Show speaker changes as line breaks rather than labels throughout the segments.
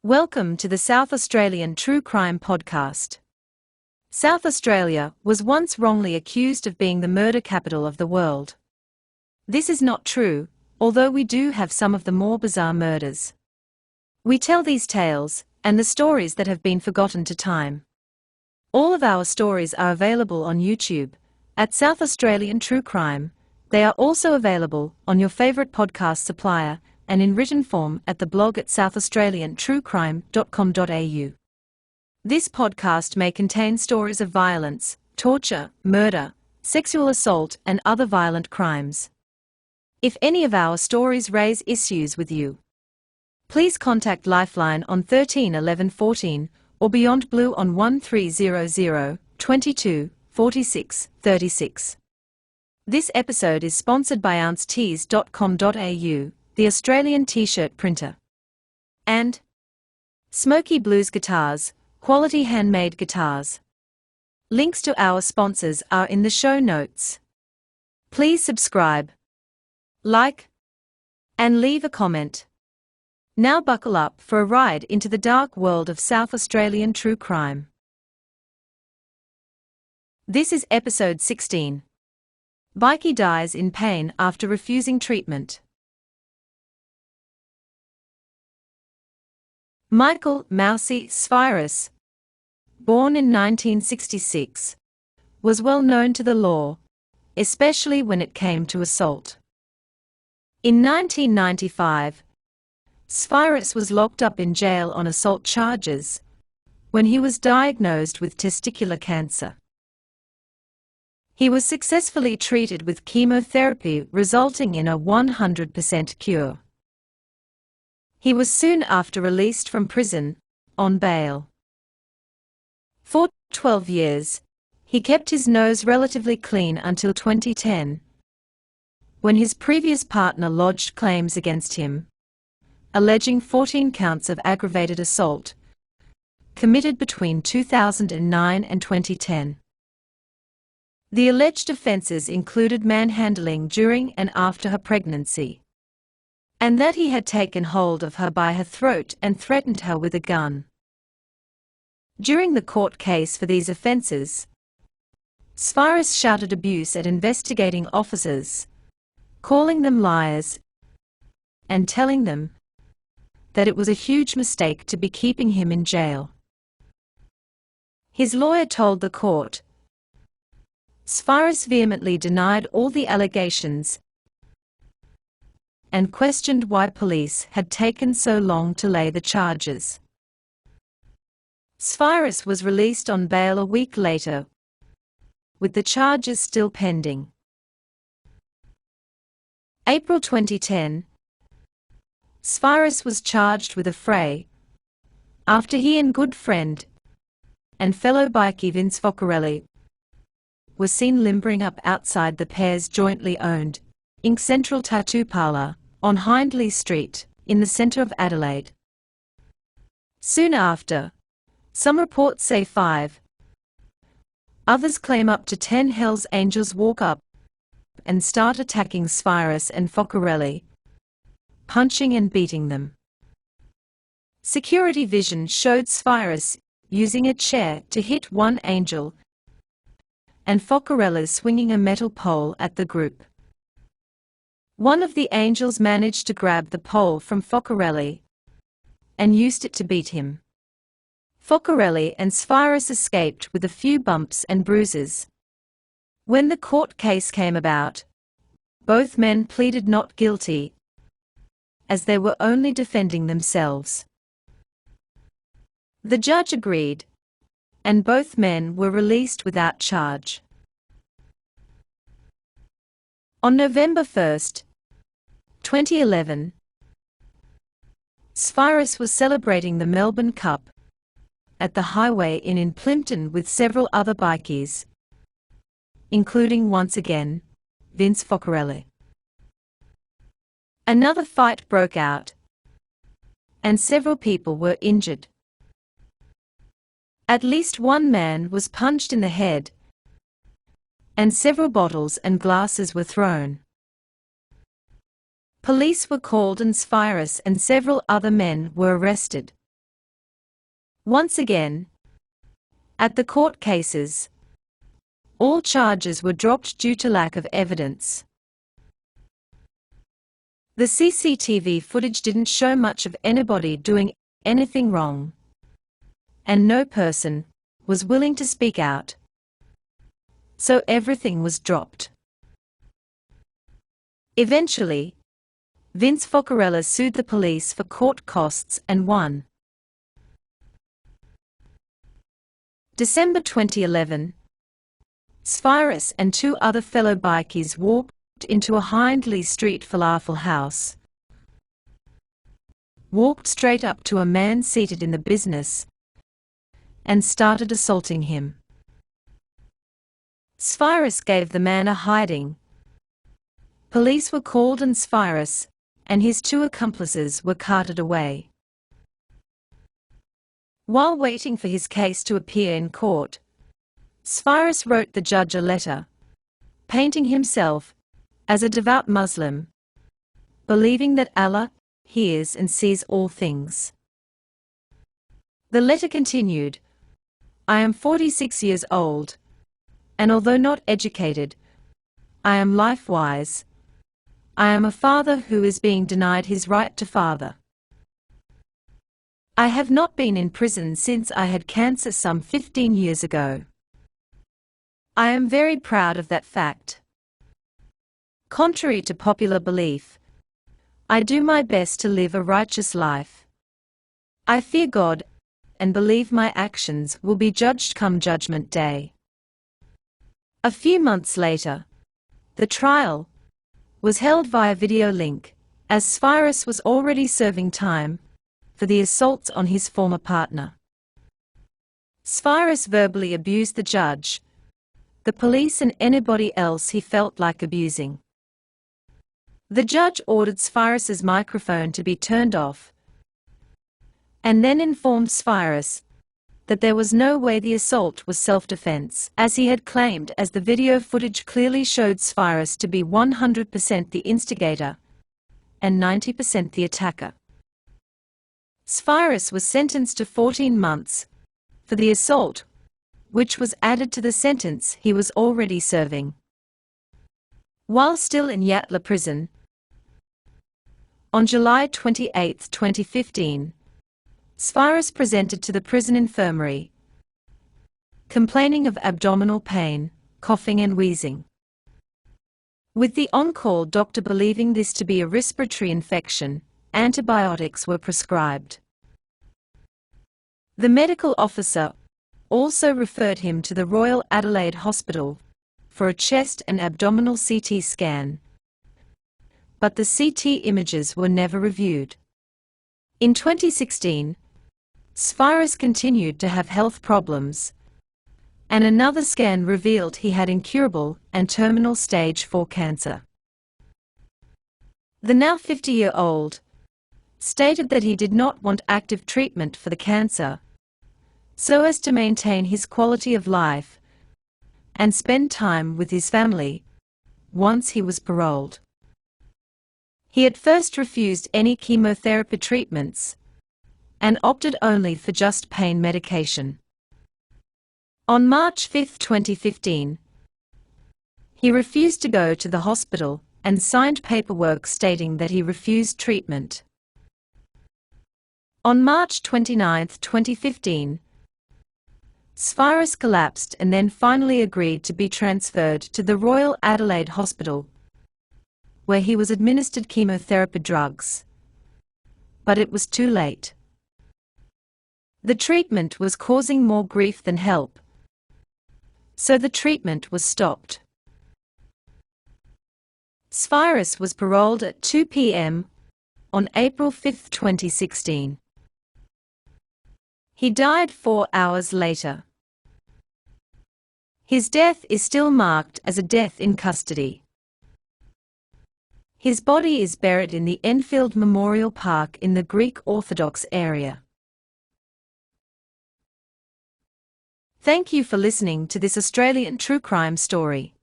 Welcome to the South Australian True Crime Podcast. South Australia was once wrongly accused of being the murder capital of the world. This is not true, although we do have some of the more bizarre murders. We tell these tales, and the stories that have been forgotten to time. All of our stories are available on YouTube, at South Australian True Crime. They are also available on your favourite podcast supplier, and in written form at the blog at southaustraliantruecrime.com.au. This podcast may contain stories of violence, torture, murder, sexual assault and other violent crimes. If any of our stories raise issues with you, please contact Lifeline on 13 11 14 or Beyond Blue on 1300 22 46 36. This episode is sponsored by Austees.com.au, the Australian t-shirt printer, and Smoky Blues Guitars, quality handmade guitars. Links to our sponsors are in the show notes. Please subscribe, like, and leave a comment. Now buckle up for a ride into the dark world of South Australian true crime. This is episode 16. Bikie dies in pain after refusing treatment. Michael "Mousy" Sfyris, born in 1966, was well known to the law, especially when it came to assault. In 1995, Sfyris was locked up in jail on assault charges when he was diagnosed with testicular cancer. He was successfully treated with chemotherapy, resulting in a 100% cure. He was soon after released from prison, on bail. For 12 years, he kept his nose relatively clean until 2010, when his previous partner lodged claims against him, alleging 14 counts of aggravated assault, committed between 2009 and 2010. The alleged offences included manhandling during and after her pregnancy, and that he had taken hold of her by her throat and threatened her with a gun. During the court case for these offences, Sfyris shouted abuse at investigating officers, calling them liars, and telling them that it was a huge mistake to be keeping him in jail. His lawyer told the court, Sfyris vehemently denied all the allegations and questioned why police had taken so long to lay the charges. Sfyris was released on bail a week later, with the charges still pending. April 2010, Sfyris was charged with a fray after he and good friend and fellow bikie Vince Focarelli were seen limbering up outside the pair's jointly owned Ink Central Tattoo Parlour on Hindley Street, in the centre of Adelaide. Soon after, some reports say 5. Others claim up to 10 Hells Angels walk up and start attacking Sfyris and Focarelli, punching and beating them. Security vision showed Sfyris using a chair to hit one angel and Focarelli swinging a metal pole at the group. One of the angels managed to grab the pole from Focarelli and used it to beat him. Focarelli and Sfyris escaped with a few bumps and bruises. When the court case came about, both men pleaded not guilty, as they were only defending themselves. The judge agreed, and both men were released without charge. On November 1, 2011, Sfyris was celebrating the Melbourne Cup at the Highway Inn in Plympton with several other bikies, including once again, Vince Focarelli. Another fight broke out, and several people were injured. At least one man was punched in the head, and several bottles and glasses were thrown. Police were called and Sfyris and several other men were arrested. Once again, at the court cases, all charges were dropped due to lack of evidence. The CCTV footage didn't show much of anybody doing anything wrong, and no person was willing to speak out, so everything was dropped. Eventually, Vince Focarella sued the police for court costs and won. December 2011, Sfyris and two other fellow bikies walked into a Hindley Street falafel house, walked straight up to a man seated in the business, and started assaulting him. Sfyris gave the man a hiding. Police were called and Sfyris and his two accomplices were carted away. While waiting for his case to appear in court, Sfyris wrote the judge a letter, painting himself as a devout Muslim, believing that Allah hears and sees all things. The letter continued, "I am 46 years old, and although not educated, I am life-wise. I am a father who is being denied his right to father. I have not been in prison since I had cancer some 15 years ago. I am very proud of that fact. Contrary to popular belief, I do my best to live a righteous life. I fear God and believe my actions will be judged come Judgment Day." A few months later, the trial was held via video link, as Sfyris was already serving time for the assaults on his former partner. Sfyris verbally abused the judge, the police and anybody else he felt like abusing. The judge ordered Sfyris's microphone to be turned off, and then informed Sfyris that there was no way the assault was self-defense, as he had claimed, as the video footage clearly showed Sfyris to be 100% the instigator and 90% the attacker. Sfyris was sentenced to 14 months for the assault, which was added to the sentence he was already serving. While still in Yatla prison, on July 28, 2015, Sfyris presented to the prison infirmary, complaining of abdominal pain, coughing and wheezing. With the on-call doctor believing this to be a respiratory infection, antibiotics were prescribed. The medical officer also referred him to the Royal Adelaide Hospital for a chest and abdominal CT scan, but the CT images were never reviewed. In 2016, Sfyris continued to have health problems, and another scan revealed he had incurable and terminal stage 4 cancer. The now 50-year-old stated that he did not want active treatment for the cancer, so as to maintain his quality of life and spend time with his family once he was paroled. He at first refused any chemotherapy treatments and opted only for just pain medication. On March 5, 2015, he refused to go to the hospital and signed paperwork stating that he refused treatment. On March 29, 2015, Sfyris collapsed and then finally agreed to be transferred to the Royal Adelaide Hospital, where he was administered chemotherapy drugs. But it was too late. The treatment was causing more grief than help, so the treatment was stopped. Sfyris was paroled at 2 p.m. on April 5, 2016. He died 4 hours later. His death is still marked as a death in custody. His body is buried in the Enfield Memorial Park in the Greek Orthodox area. Thank you for listening to this Australian true crime story.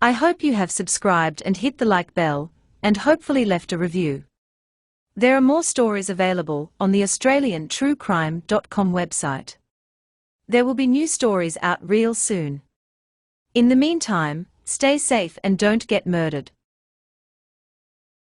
I hope you have subscribed and hit the like bell, and hopefully left a review. There are more stories available on the AustralianTrueCrime.com website. There will be new stories out real soon. In the meantime, stay safe and don't get murdered.